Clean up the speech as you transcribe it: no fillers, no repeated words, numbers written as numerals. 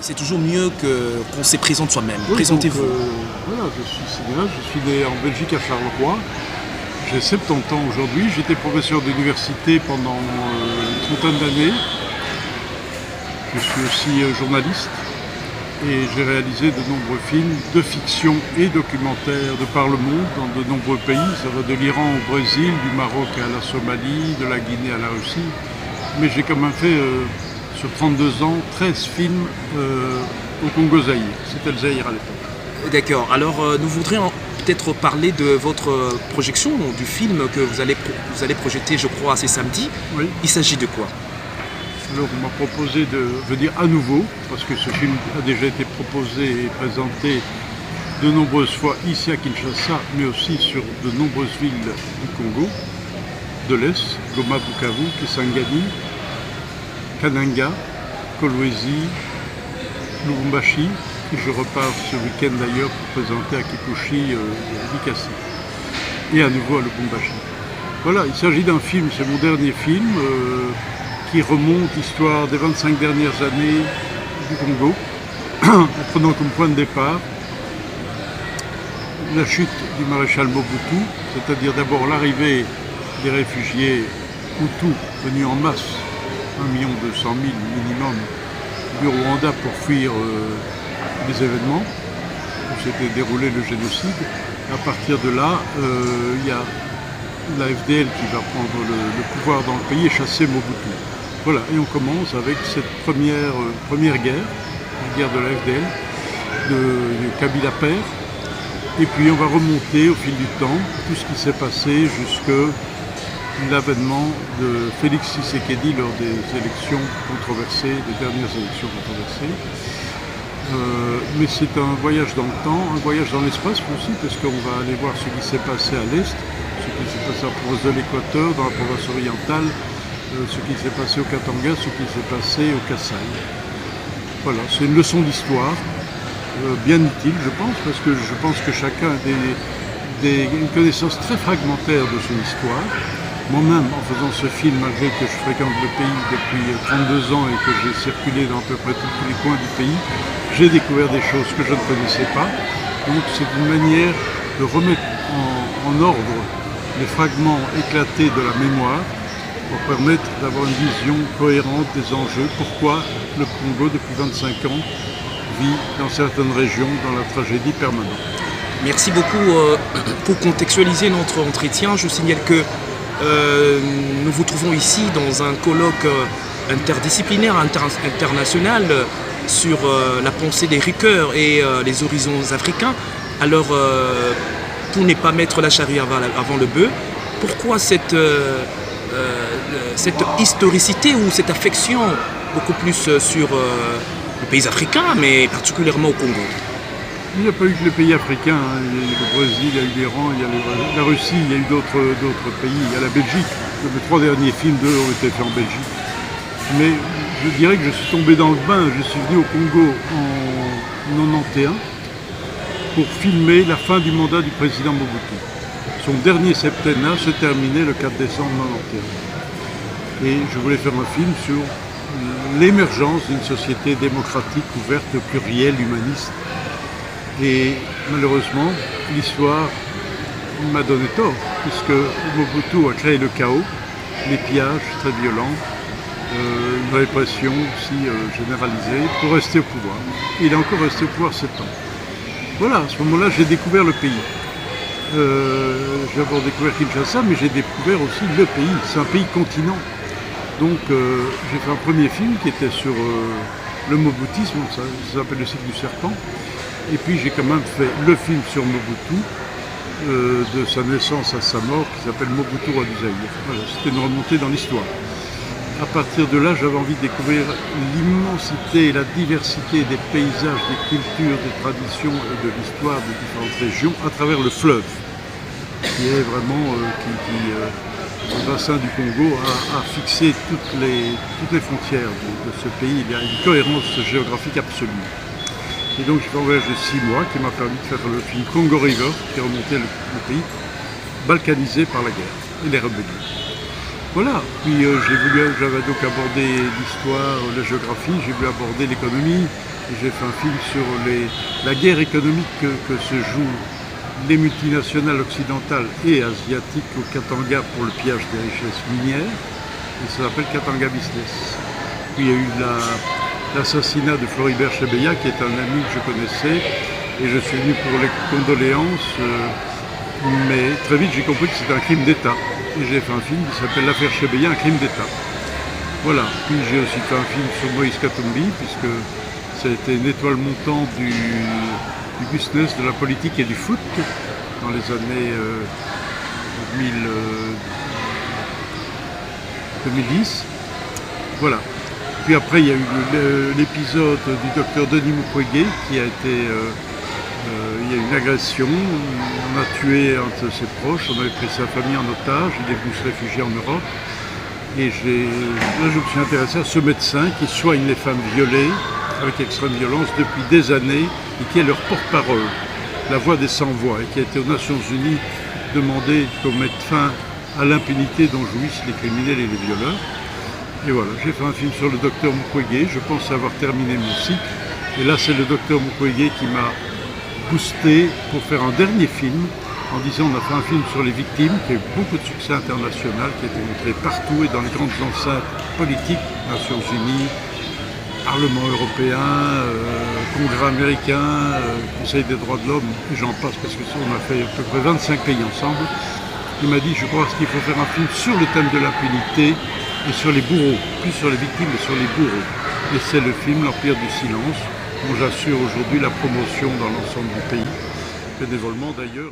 c'est toujours mieux qu'on se présente soi-même. Oui, Présentez-vous. Voilà, je suis cinéaste, je suis né en Belgique à Charleroi. J'ai 70 ans aujourd'hui. J'étais professeur d'université pendant une trentaine d'années. Je suis aussi journaliste et j'ai réalisé de nombreux films de fiction et documentaires de par le monde, dans de nombreux pays. Ça va de l'Iran au Brésil, du Maroc à la Somalie, de la Guinée à la Russie. Mais j'ai quand même fait, sur 32 ans, 13 films au Congo-Zaïre. C'était le Zaïre à l'époque. D'accord. Alors, nous voudrions peut-être parler de votre projection, du film que vous allez projeter, je crois, ce samedi. Oui. Il s'agit de quoi? Alors on m'a proposé de venir à nouveau, parce que ce film a déjà été proposé et présenté de nombreuses fois ici à Kinshasa, mais aussi sur de nombreuses villes du Congo, de l'Est, Goma, Bukavu, Kisangani, Kananga, Kolwezi, Lubumbashi, et je repars ce week-end d'ailleurs pour présenter à Kipushi, Likasi, et à nouveau à Lubumbashi. Voilà, il s'agit d'un film, c'est mon dernier film, qui remonte l'histoire des 25 dernières années du Congo, en prenant comme point de départ la chute du maréchal Mobutu, c'est-à-dire d'abord l'arrivée des réfugiés Hutus venus en masse, 1 200 000 minimum, du Rwanda pour fuir les événements où s'était déroulé le génocide. À partir de là, il y a la FDL qui va prendre le pouvoir dans le pays et chasser Mobutu. Voilà, et on commence avec cette première guerre, la guerre de la FDL, de Kabila père. Et puis on va remonter au fil du temps tout ce qui s'est passé jusqu'à l'avènement de Félix Tshisekedi lors des élections controversées, des dernières élections controversées. Mais c'est un voyage dans le temps, un voyage dans l'espace aussi, parce qu'on va aller voir ce qui s'est passé à l'Est, ce qui s'est passé en province de l'Équateur, dans la province orientale, ce qui s'est passé au Katanga, ce qui s'est passé au Kasaï. Voilà, c'est une leçon d'histoire, bien utile je pense, parce que je pense que chacun a une connaissance très fragmentaire de son histoire. Moi-même, en faisant ce film, malgré que je fréquente le pays depuis 32 ans et que j'ai circulé dans à peu près tous les coins du pays, j'ai découvert des choses que je ne connaissais pas. Donc c'est une manière de remettre en ordre les fragments éclatés de la mémoire pour permettre d'avoir une vision cohérente des enjeux. Pourquoi le Congo, depuis 25 ans, vit dans certaines régions dans la tragédie permanente. Merci beaucoup. Pour contextualiser notre entretien, je signale que nous vous trouvons ici dans un colloque interdisciplinaire, international sur la pensée des riqueurs et les horizons africains. Alors, pour ne pas mettre la charrue avant le bœuf, pourquoi cette historicité ou cette affection beaucoup plus sur les pays africains, mais particulièrement au Congo? Il n'y a pas eu que les pays africains, hein. Il y a eu le Brésil, il y a eu l'Iran, il y a la Russie, il y a eu d'autres pays, il y a la Belgique. Les 3 derniers films d'eux ont été faits en Belgique. Mais je dirais que je suis tombé dans le bain, je suis venu au Congo en 91 pour filmer la fin du mandat du président Mobutu. Son dernier septennat se terminait le 4 décembre 91. Et je voulais faire un film sur l'émergence d'une société démocratique, ouverte, plurielle, humaniste. Et malheureusement, l'histoire m'a donné tort, puisque Mobutu a créé le chaos, les pillages très violents, une répression aussi généralisée pour rester au pouvoir. Il est encore resté au pouvoir 7 ans. Voilà, à ce moment-là, j'ai découvert le pays. J'ai d'abord découvert Kinshasa, mais j'ai découvert aussi le pays. C'est un pays continent. Donc j'ai fait un premier film qui était sur le moboutisme, ça s'appelle le cycle du serpent. Et puis j'ai quand même fait le film sur Mobutu, de sa naissance à sa mort, qui s'appelle Mobutu roi du Zaïre. Voilà, c'était une remontée dans l'histoire. À partir de là, j'avais envie de découvrir l'immensité et la diversité des paysages, des cultures, des traditions et de l'histoire des différentes régions à travers le fleuve, qui est vraiment, le bassin du Congo a fixé toutes les frontières de ce pays. Il y a une cohérence géographique absolue. Et donc j'ai fait un voyage de 6 mois qui m'a permis de faire le film Congo River, qui remontait le pays, balkanisé par la guerre et les rébellions. Voilà, puis j'avais donc abordé l'histoire, la géographie, j'ai voulu aborder l'économie, Et j'ai fait un film sur la guerre économique que se jouent les multinationales occidentales et asiatiques au Katanga pour le pillage des richesses minières. Et ça s'appelle Katanga Business. Puis il y a eu l'assassinat de Floribert Chebeya, qui est un ami que je connaissais, et je suis venu pour les condoléances, mais très vite j'ai compris que c'était un crime d'État. Et j'ai fait un film qui s'appelle L'affaire Chebeya, un crime d'État. Voilà. Puis j'ai aussi fait un film sur Moïse Katumbi, puisque ça a été une étoile montante du business, de la politique et du foot dans les années 2010. Voilà. Puis après, il y a eu l'épisode du docteur Denis Mukwege qui a été... il y a eu une agression, on a tué un de ses proches, on avait pris sa famille en otage, il est venu se réfugier en Europe. Et là, je me suis intéressé à ce médecin qui soigne les femmes violées avec extrême violence depuis des années et qui est leur porte-parole, la voix des sans-voix, et qui a été aux Nations Unies demandé qu'on mette fin à l'impunité dont jouissent les criminels et les violeurs. Et voilà, j'ai fait un film sur le docteur Mukwege, je pense avoir terminé mon cycle. Et là, c'est le docteur Mukwege qui m'a boosté pour faire un dernier film en disant on a fait un film sur les victimes qui a eu beaucoup de succès international, qui a été montré partout et dans les grandes enceintes politiques, Nations Unies, Parlement européen, Congrès américain, Conseil des droits de l'homme, et j'en passe parce que on a fait à peu près 25 pays ensemble. Il m'a dit je crois qu'il faut faire un film sur le thème de l'impunité et sur les bourreaux, plus sur les victimes mais sur les bourreaux. Et c'est le film L'Empire du Silence, dont j'assure aujourd'hui la promotion dans l'ensemble du pays, bénévolement d'ailleurs.